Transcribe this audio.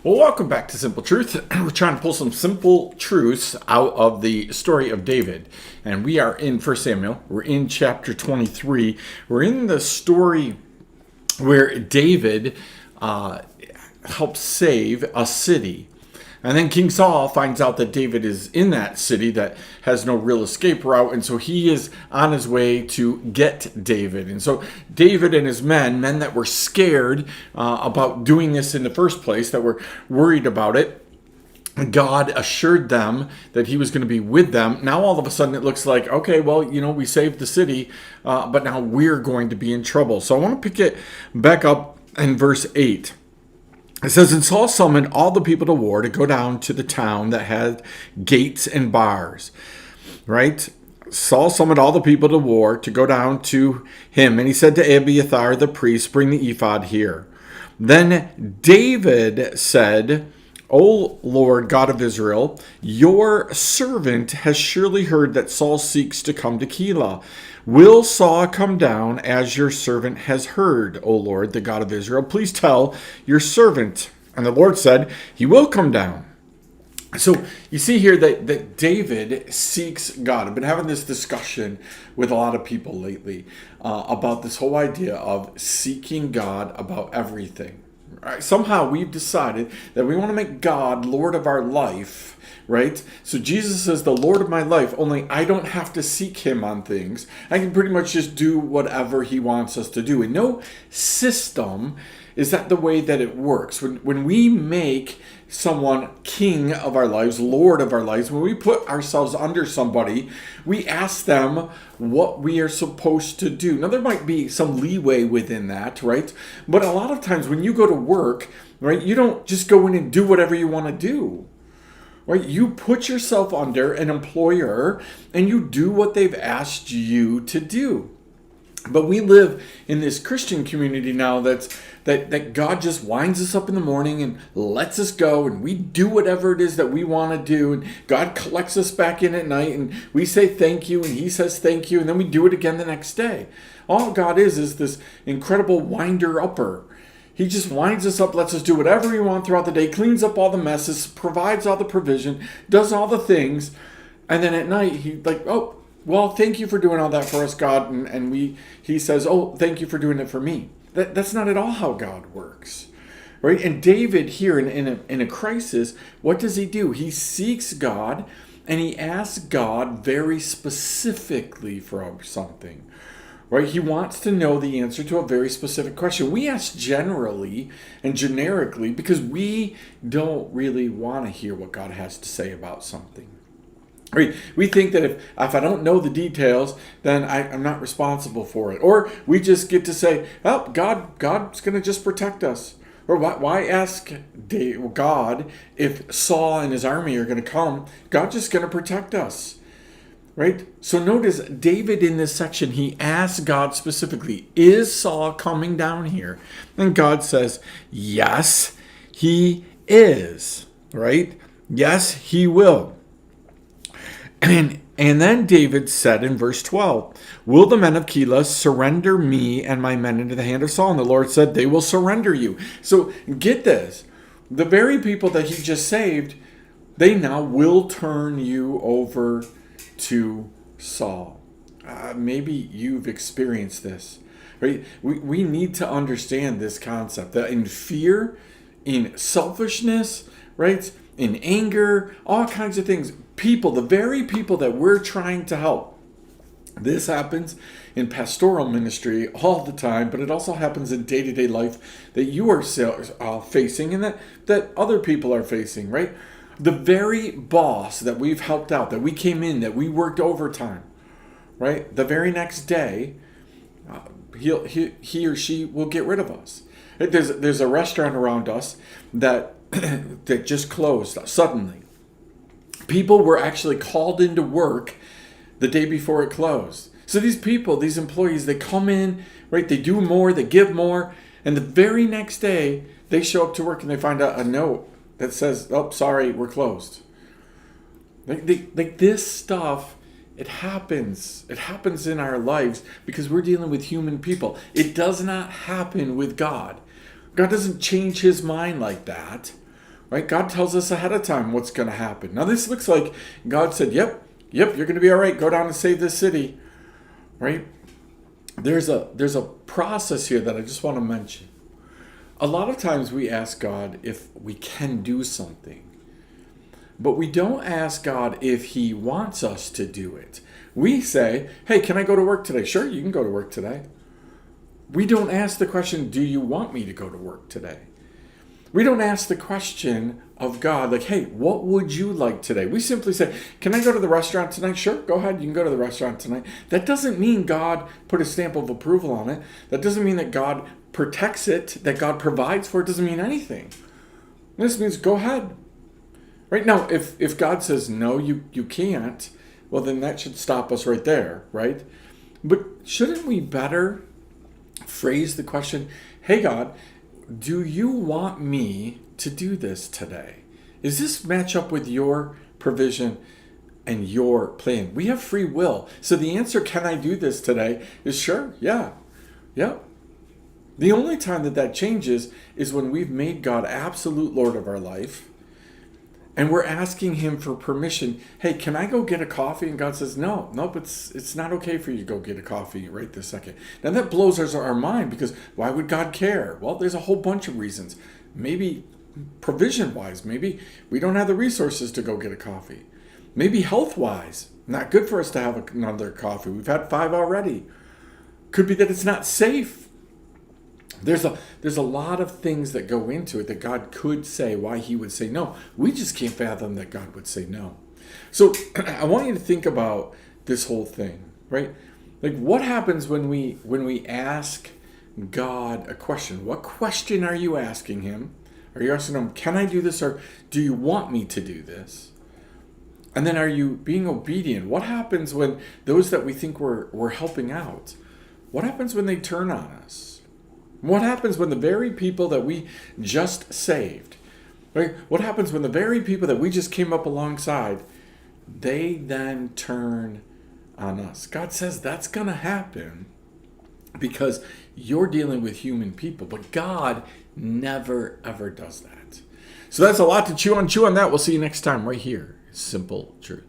Well, welcome back to Simple Truth. We're trying to pull some simple truths out of the story of David. And we are in 1 Samuel. We're in chapter 23. We're in the story where David helps save a city. And then King Saul finds out that David is in that city that has no real escape route. And so he is on his way to get David. And so David and his men that were scared about doing this in the first place, that were worried about it, God assured them that he was going to be with them. Now all of a sudden it looks like, okay, well, we saved the city, but now we're going to be in trouble. So I want to pick it back up in verse 8. It says, and Saul summoned all the people to war to go down to the town that had gates and bars. Right? Saul summoned all the people to war to go down to him. And he said to Abiathar the priest, bring the ephod here. Then David said, O Lord God of Israel, your servant has surely heard that Saul seeks to come to Keilah. Will Saul come down as your servant has heard, O Lord, the God of Israel? Please tell your servant. And the Lord said, he will come down. So you see here that David seeks God. I've been having this discussion with a lot of people lately about this whole idea of seeking God about everything. Right? Somehow we've decided that we want to make God Lord of our life. Right? So Jesus is the Lord of my life, only I don't have to seek him on things. I can pretty much just do whatever he wants us to do. And no system is that the way that it works. When we make someone king of our lives, Lord of our lives, when we put ourselves under somebody, we ask them what we are supposed to do. Now, there might be some leeway within that, right? But a lot of times when you go to work, right, you don't just go in and do whatever you want to do. Right? You put yourself under an employer and you do what they've asked you to do. But we live in this Christian community now that God just winds us up in the morning and lets us go, and we do whatever it is that we want to do, and God collects us back in at night, and we say thank you, and he says thank you, and then we do it again the next day. All God is this incredible winder-upper. He just winds us up, lets us do whatever we want throughout the day, cleans up all the messes, provides all the provision, does all the things. And then at night, he oh, well, thank you for doing all that for us, God. And he says, oh, thank you for doing it for me. That's not at all how God works. Right? And David here in a crisis, what does he do? He seeks God and he asks God very specifically for something. Right? He wants to know the answer to a very specific question. We ask generally and generically because we don't really want to hear what God has to say about something. Right? We think that if I don't know the details, then I'm not responsible for it. Or we just get to say, oh, God's going to just protect us. Or why ask God if Saul and his army are going to come? God's just going to protect us. Right? So notice David in this section, he asks God specifically, is Saul coming down here? And God says, yes, he is. Right? Yes, he will. And then David said in verse 12, will the men of Keilah surrender me and my men into the hand of Saul? And the Lord said, they will surrender you. So get this. The very people that he just saved, they now will turn you over to Saul. Maybe you've experienced this, right? We need to understand this concept that in fear, in selfishness, right? In anger, all kinds of things, people, the very people that we're trying to help. This happens in pastoral ministry all the time, but it also happens in day-to-day life that you are facing and that other people are facing, right? The very boss that we've helped out, that we came in, that we worked overtime, right? The very next day, he or she will get rid of us. There's a restaurant around us that that just closed suddenly. People were actually called into work the day before it closed. So these people, these employees, they come in, right? They do more, they give more, and the very next day they show up to work and they find out a note that says, oh, sorry, we're closed. Like this stuff, it happens. It happens in our lives because we're dealing with human people. It does not happen with God. God doesn't change his mind like that. right? God tells us ahead of time what's going to happen. Now this looks like God said, yep, you're going to be all right. Go down and save this city, right? There's a process here that I just want to mention. A lot of times we ask God if we can do something, but we don't ask God if he wants us to do it. We say, hey, can I go to work today? Sure, you can go to work today. We don't ask the question, do you want me to go to work today? We don't ask the question of God, like, hey, what would you like today? We simply say, can I go to the restaurant tonight? Sure, go ahead. You can go to the restaurant tonight. That doesn't mean God put a stamp of approval on it. That doesn't mean that God protects it, that God provides for it. It doesn't mean anything. This means go ahead. Right now, if God says, no, you can't, well, then that should stop us right there, right? But shouldn't we better phrase the question, hey, God, do you want me to do this today? Is this match up with your provision and your plan? We have free will. So the answer, can I do this today, is sure, yeah. The only time that changes is when we've made God absolute Lord of our life and we're asking him for permission. Hey, can I go get a coffee? And God says, nope, it's not okay for you to go get a coffee right this second. Now that blows our mind, because why would God care? Well, there's a whole bunch of reasons. Maybe provision-wise, maybe we don't have the resources to go get a coffee. Maybe health-wise, not good for us to have another coffee. We've had 5 already. Could be that it's not safe. There's a lot of things that go into it that God could say, why he would say no. We just can't fathom that God would say no. So I want you to think about this whole thing, right? Like, what happens when we ask God a question? What question are you asking him? Are you asking him, can I do this, or do you want me to do this? And then are you being obedient? What happens when those that we think we're helping out, what happens when they turn on us? What happens when the very people that we just saved, right? What happens when the very people that we just came up alongside, they then turn on us? God says that's going to happen because you're dealing with human people, but God never, ever does that. So that's a lot to chew on. Chew on that. We'll see you next time right here. Simple Truth.